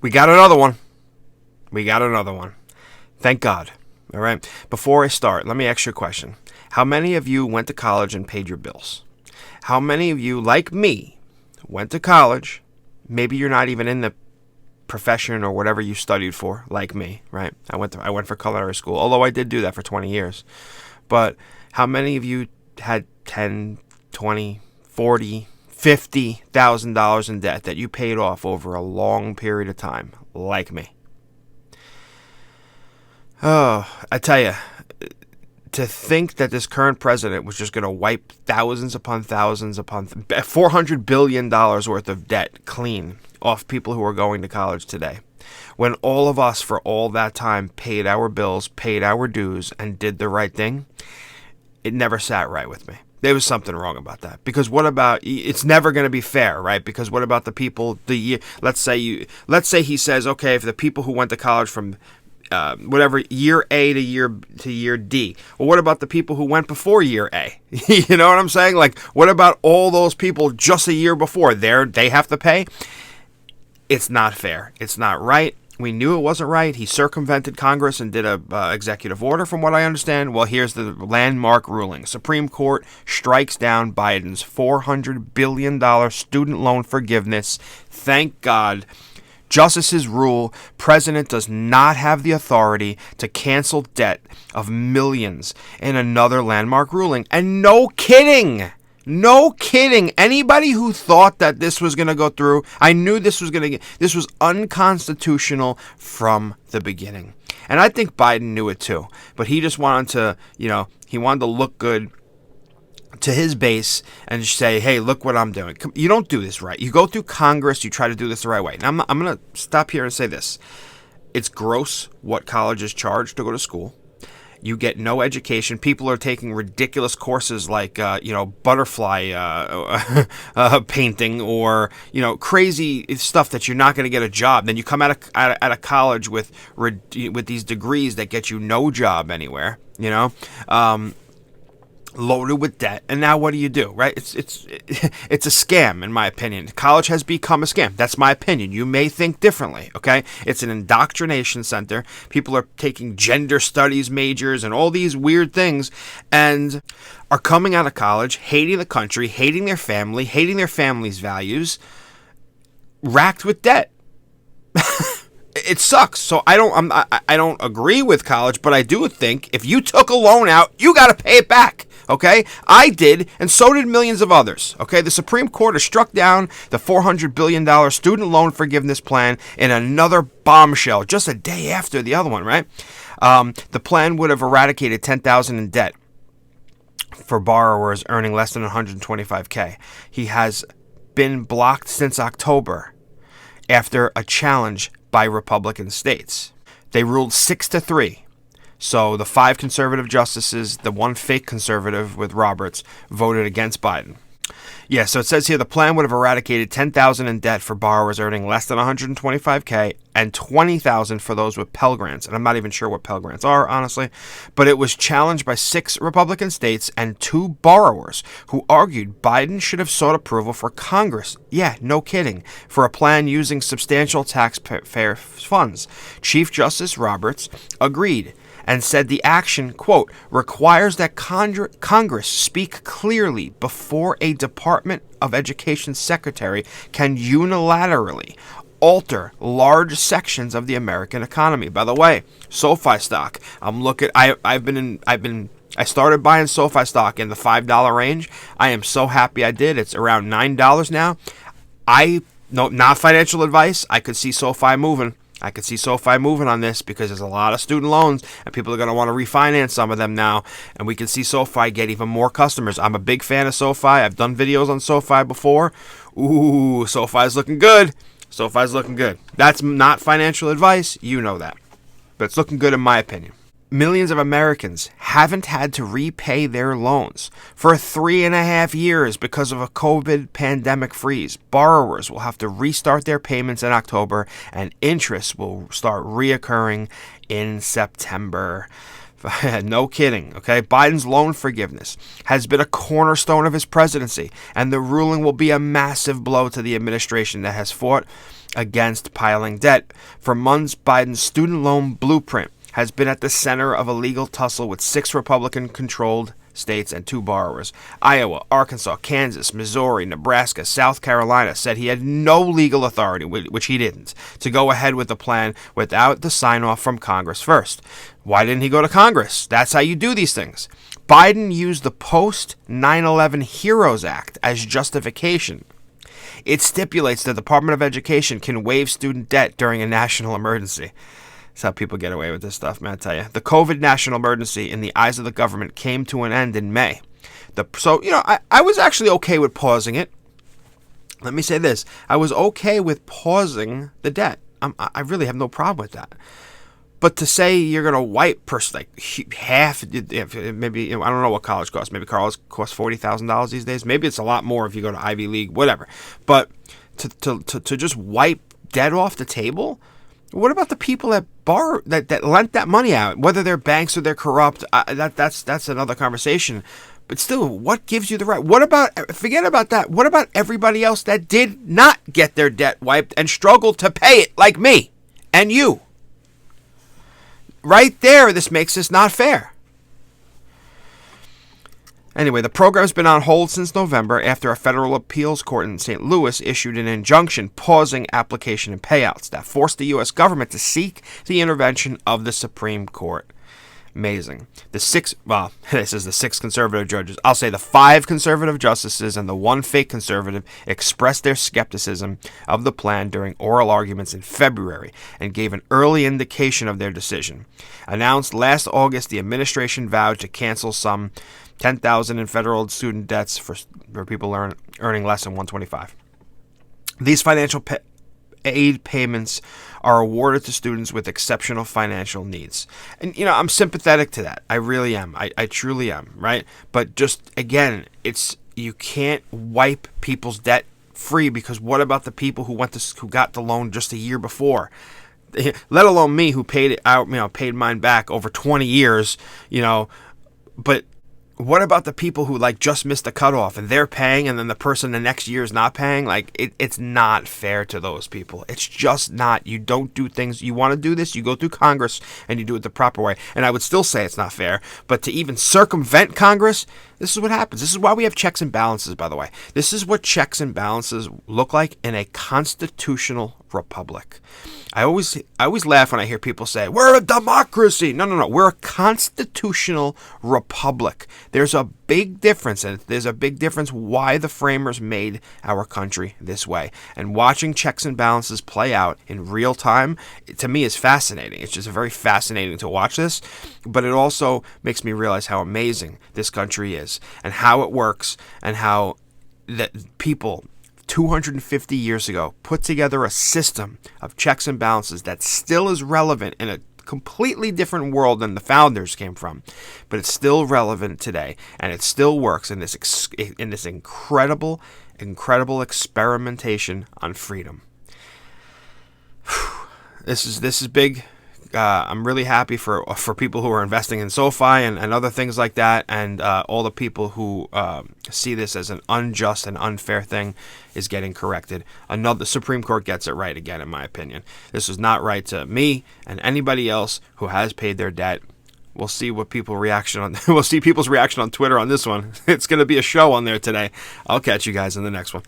We got another one. We got another one. Thank God. All right. Before I start, let me ask you a question. How many of you went to college and paid your bills? How many of you, like me, went to college? Maybe you're not even in the profession or whatever you studied for, like me, right? I went for culinary school, although I did do that for 20 years. But how many of you had 10, 20, 40, $50,000 in debt that you paid off over a long period of time, like me? Oh, I tell you, to think that this current president was just going to wipe thousands upon thousands upon $400 billion worth of debt clean off people who are going to college today, when all of us for all that time paid our bills, paid our dues, and did the right thing, it never sat right with me. There was something wrong about that. Because what about, it's never going to be fair, right? Because what about the people, let's say he says, okay, if the people who went to college from whatever year A to year D. Well, what about the people who went before year A? You know what I'm saying? Like, what about all those people just a year before? They have to pay? It's not fair. It's not right. We knew it wasn't right. He circumvented Congress and did a executive order, from what I understand. Well, here's the landmark ruling. Supreme Court strikes down Biden's $400 billion student loan forgiveness. Thank God. Justices rule president does not have the authority to cancel debt of millions in another landmark ruling. And no kidding. Anybody who thought that this was going to go through, I knew this was unconstitutional from the beginning. And I think Biden knew it too. But he just wanted to, he wanted to look good to his base and say, hey, look what I'm doing. You don't do this right. You go through Congress, you try to do this the right way. Now, I'm going to stop here and say this. It's gross what colleges charge to go to school. You get no education. People are taking ridiculous courses like, butterfly painting or, crazy stuff that you're not going to get a job. Then you come out of college with these degrees that get you no job anywhere, loaded with debt, and now what do? Right? It's a scam, in my opinion. College has become a scam. That's my opinion. You may think differently, okay? It's an indoctrination center. People are taking gender studies majors and all these weird things, and are coming out of college hating the country, hating their family, hating their family's values, racked with debt. It sucks. So I don't agree with college, but I do think if you took a loan out, you got to pay it back. Okay, I did, and so did millions of others. Okay, the Supreme Court has struck down the $400 billion student loan forgiveness plan in another bombshell, just a day after the other one. Right? The plan would have eradicated $10,000 in debt for borrowers earning less than $125K. He has been blocked since October after a challenge by Republican states. They ruled 6-3. So the 5 conservative justices, the 1 fake conservative with Roberts, voted against Biden. Yeah, so it says here the plan would have eradicated $10,000 in debt for borrowers earning less than $125K and $20,000 for those with Pell Grants. And I'm not even sure what Pell Grants are, honestly. But it was challenged by 6 Republican states and 2 borrowers who argued Biden should have sought approval for Congress. Yeah, no kidding. For a plan using substantial taxpayer funds. Chief Justice Roberts agreed and said the action, quote, requires that Congress speak clearly before a Department of Education secretary can unilaterally alter large sections of the American economy. By the way, SoFi stock. I started buying SoFi stock in the $5 range. I am so happy I did. It's around $9 now. Not financial advice. I could see SoFi moving. On this because there's a lot of student loans and people are going to want to refinance some of them now. And we can see SoFi get even more customers. I'm a big fan of SoFi. I've done videos on SoFi before. Ooh, SoFi's looking good. That's not financial advice. You know that. But it's looking good in my opinion. Millions of Americans haven't had to repay their loans for 3.5 years because of a COVID pandemic freeze. Borrowers will have to restart their payments in October, and interest will start reoccurring in September. No kidding, okay? Biden's loan forgiveness has been a cornerstone of his presidency, and the ruling will be a massive blow to the administration that has fought against piling debt. For months, Biden's student loan blueprint has been at the center of a legal tussle with 6 Republican-controlled states and 2 borrowers. Iowa, Arkansas, Kansas, Missouri, Nebraska, South Carolina said he had no legal authority, which he didn't, to go ahead with the plan without the sign-off from Congress first. Why didn't he go to Congress? That's how you do these things. Biden used the post-9/11 HEROES Act as justification. It stipulates the Department of Education can waive student debt during a national emergency. That's how people get away with this stuff, man, I tell you. The COVID national emergency, in the eyes of the government, came to an end in May. I was actually okay with pausing it. Let me say this. I was okay with pausing the debt. I really have no problem with that. But to say you're going to wipe half, maybe, I don't know what college costs. Maybe college costs $40,000 these days. Maybe it's a lot more if you go to Ivy League, whatever. But to just wipe debt off the table? What about the people that that lent that money out, whether they're banks or they're corrupt? That's another conversation. But still, what gives you the right? Forget about that. What about everybody else that did not get their debt wiped and struggled to pay it, like me and you? Right there, this makes this not fair. Anyway, the program's been on hold since November after a federal appeals court in St. Louis issued an injunction pausing application and payouts that forced the U.S. government to seek the intervention of the Supreme Court. Amazing. This is the 6 conservative judges. I'll say the 5 conservative justices and the 1 fake conservative expressed their skepticism of the plan during oral arguments in February and gave an early indication of their decision. Announced last August, the administration vowed to cancel some $10,000 in federal student debts for people earning less than $125. These financial aid payments are awarded to students with exceptional financial needs. And, I'm sympathetic to that. I really am. I truly am, right? But just, again, you can't wipe people's debt free, because what about the people who got the loan just a year before? Let alone me, who paid it out, paid mine back over 20 years, but what about the people who just missed the cutoff and they're paying, and then the person the next year is not paying? It's not fair to those people. It's just not. You don't do things. You want to do this, you go through Congress and you do it the proper way. And I would still say it's not fair, but to even circumvent Congress, this is what happens. This is why we have checks and balances, by the way. This is what checks and balances look like in a constitutional republic. I always laugh when I hear people say, we're a democracy. No. We're a constitutional republic. There's a big difference, and there's a big difference why the framers made our country this way. And watching checks and balances play out in real time, to me, is fascinating. It's just very fascinating to watch this, but it also makes me realize how amazing this country is and how it works, and how that people 250 years ago put together a system of checks and balances that still is relevant in a completely different world than the founders came from, but it's still relevant today, and it still works in this incredible experimentation on freedom. This is big. I'm really happy for people who are investing in SoFi and other things like that, and all the people who see this as an unjust and unfair thing is getting corrected. The Supreme Court gets it right again, in my opinion. This is not right to me and anybody else who has paid their debt. We'll see what people's reaction on Twitter on this one. It's going to be a show on there today. I'll catch you guys in the next one.